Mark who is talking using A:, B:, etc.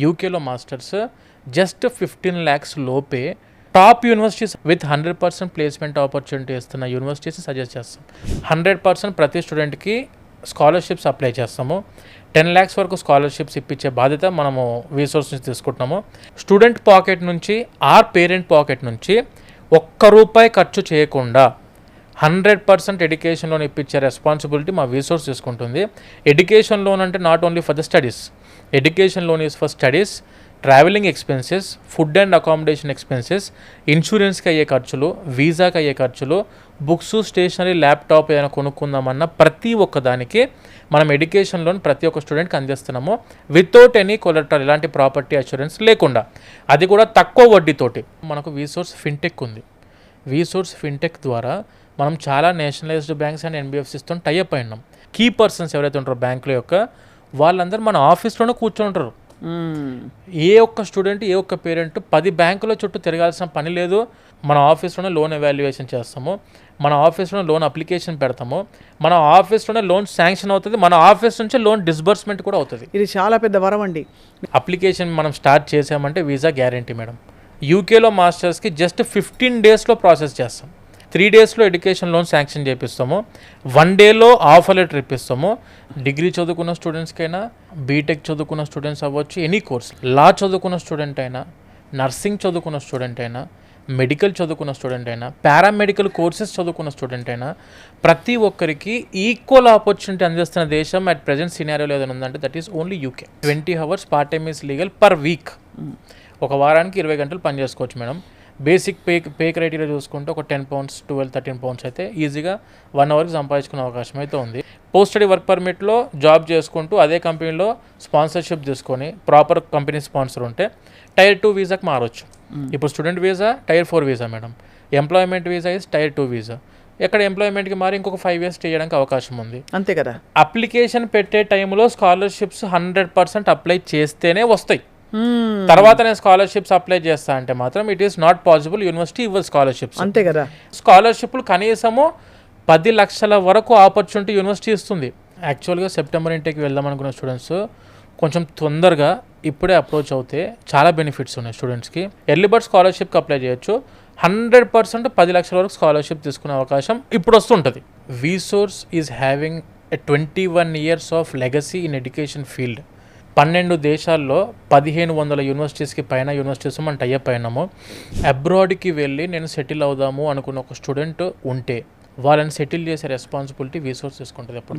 A: యూకేలో masters just 15 lakhs లోపే top universities with 100% placement opportunity ఇస్తున్న యూనివర్సిటీస్ సజెస్ట్ చేస్తాం. 100% ప్రతి స్టూడెంట్కి స్కాలర్షిప్స్ అప్లై చేస్తాము. 10 lakhs వరకు స్కాలర్షిప్స్ ఇప్పించే బాధ్యత మనము రీసోర్స్ నుంచి తీసుకుంటున్నాము. స్టూడెంట్ పాకెట్ నుంచి పేరెంట్ పాకెట్ నుంచి ₹1 ఖర్చు చేయకుండా 100% ఎడ్యుకేషన్ లోన్ ఇప్పించే రెస్పాన్సిబిలిటీ మా రీసోర్స్ తీసుకుంటుంది. ఎడ్యుకేషన్ లోన్ అంటే not only for the studies. Education loan is for studies, travelling expenses, food and accommodation expenses, ఇన్సూరెన్స్కి అయ్యే ఖర్చులు, వీసాకి అయ్యే ఖర్చులు, బుక్స్, స్టేషనరీ, ల్యాప్టాప్ ఏదైనా కొనుక్కుందామన్న ప్రతి ఒక్క దానికి మనం ఎడ్యుకేషన్ లోన్ ప్రతి ఒక్క స్టూడెంట్కి అందిస్తున్నాము. వితౌట్ ఎనీ కొలెటరల్, ఇలాంటి ప్రాపర్టీ అష్యూరెన్స్ లేకుండా, అది కూడా తక్కువ వడ్డీతోటి. మనకు వీసోర్స్ ఫిన్టెక్ ఉంది. వీసోర్స్ ఫిన్టెక్ ద్వారా మనం చాలా నేషనలైజ్డ్ బ్యాంక్స్ అండ్ ఎన్బిఎఫ్సిస్తో టైఅప్ అయినాం. కీ పర్సన్స్ ఎవరైతే ఉంటారో బ్యాంకుల యొక్క, వాళ్ళందరూ మన ఆఫీస్లోనే కూర్చొని ఉంటారు. ఏ ఒక్క స్టూడెంట్, ఏ ఒక్క పేరెంట్ 10 బ్యాంకుల చుట్టూ తిరగాల్సిన పని లేదు. మన ఆఫీస్లోనే లోన్ ఎవాల్యుయేషన్ చేస్తాము, మన ఆఫీస్లోనే లోన్ అప్లికేషన్ పెడతాము, మన ఆఫీస్లోనే లోన్ శాంక్షన్ అవుతుంది, మన ఆఫీస్ నుంచి లోన్ డిస్బర్స్మెంట్ కూడా అవుతుంది.
B: ఇది చాలా పెద్ద వరం అండి.
A: అప్లికేషన్ మనం స్టార్ట్ చేసామంటే వీసా గ్యారంటీ మేడం. యూకేలో మాస్టర్స్కి జస్ట్ 15 daysలో ప్రాసెస్ చేస్తాం. 3 daysలో ఎడ్యుకేషన్ లోన్ శాంక్షన్ చేపిస్తాము. 1 dayలో ఆఫర్ లెటర్ ఇప్పిస్తాము. డిగ్రీ చదువుకున్న స్టూడెంట్స్కైనా, బీటెక్ చదువుకున్న స్టూడెంట్స్ అవ్వచ్చు, ఎనీ కోర్స్, లా చదువుకున్న స్టూడెంట్ అయినా, నర్సింగ్ చదువుకున్న స్టూడెంట్ అయినా, మెడికల్ చదువుకున్న స్టూడెంట్ అయినా, పారామెడికల్ కోర్సెస్ చదువుకున్న స్టూడెంట్ అయినా, ప్రతి ఒక్కరికి ఈక్వల్ ఆపర్చునిటీ అందిస్తున్న దేశం అట్ ప్రజెంట్ సినారియోలో ఏదైనా ఉందంటే that is only UK. 20 hours part time is legal per week. ఒక వారానికి 20 గంటలు పని చేసుకోవచ్చు మేడం. బేసిక్ పే క్రైటీరియా చూసుకుంటే ఒక £10, £12, £13 అయితే ఈజీగా 1 hourకి సంపాదించుకునే అవకాశం అయితే ఉంది. పోస్ట్ స్టడీ వర్క్ పర్మిట్లో జాబ్ చేసుకుంటూ అదే కంపెనీలో స్పాన్సర్షిప్ తీసుకొని ప్రాపర్ కంపెనీ స్పాన్సర్ ఉంటే Tier 2 వీసాకి మారవచ్చు. ఇప్పుడు student visa Tier 4 visa madam. Employment visa is Tier 2 visa. ఎక్కడ ఎంప్లాయ్మెంట్కి మారి ఇంకొక 5 years చేయడానికి అవకాశం ఉంది.
B: అంతే కదా.
A: అప్లికేషన్ పెట్టే టైంలో స్కాలర్షిప్స్ 100% అప్లై చేస్తేనే వస్తాయి. తర్వాత నేను స్కాలర్షిప్స్ అప్లై చేస్తా అంటే మాత్రం it is not possible. University ఇవ్వదు స్కాలర్షిప్స్.
B: అంతే కదా.
A: స్కాలర్షిప్లు కనీసము 10 lakhs వరకు ఆపర్చునిటీ యూనివర్సిటీ ఇస్తుంది. యాక్చువల్గా సెప్టెంబర్ ఇంటేకి వెళ్దాం అనుకున్న స్టూడెంట్స్ కొంచెం తొందరగా ఇప్పుడే అప్రోచ్ అవుతే చాలా బెనిఫిట్స్ ఉన్నాయి స్టూడెంట్స్కి. ఎర్లీ బర్డ్ స్కాలర్షిప్కి అప్లై చేయొచ్చు. 100% 10 lakhs వరకు స్కాలర్షిప్ తీసుకునే అవకాశం ఇప్పుడు వస్తుంటుంది. Resource is having 21 years of legacy in education field. 12 దేశాల్లో 1500 యూనివర్సిటీస్కి పైన యూనివర్సిటీస్ మనం టైఅప్ అయినాము. అబ్రాడ్కి వెళ్ళి నేను సెటిల్ అవుదాము అనుకున్న ఒక స్టూడెంట్ ఉంటే వాళ్ళని సెటిల్ చేసే రెస్పాన్సిబిలిటీ వీసోర్స్ తీసుకుంటుంది. ఎప్పుడు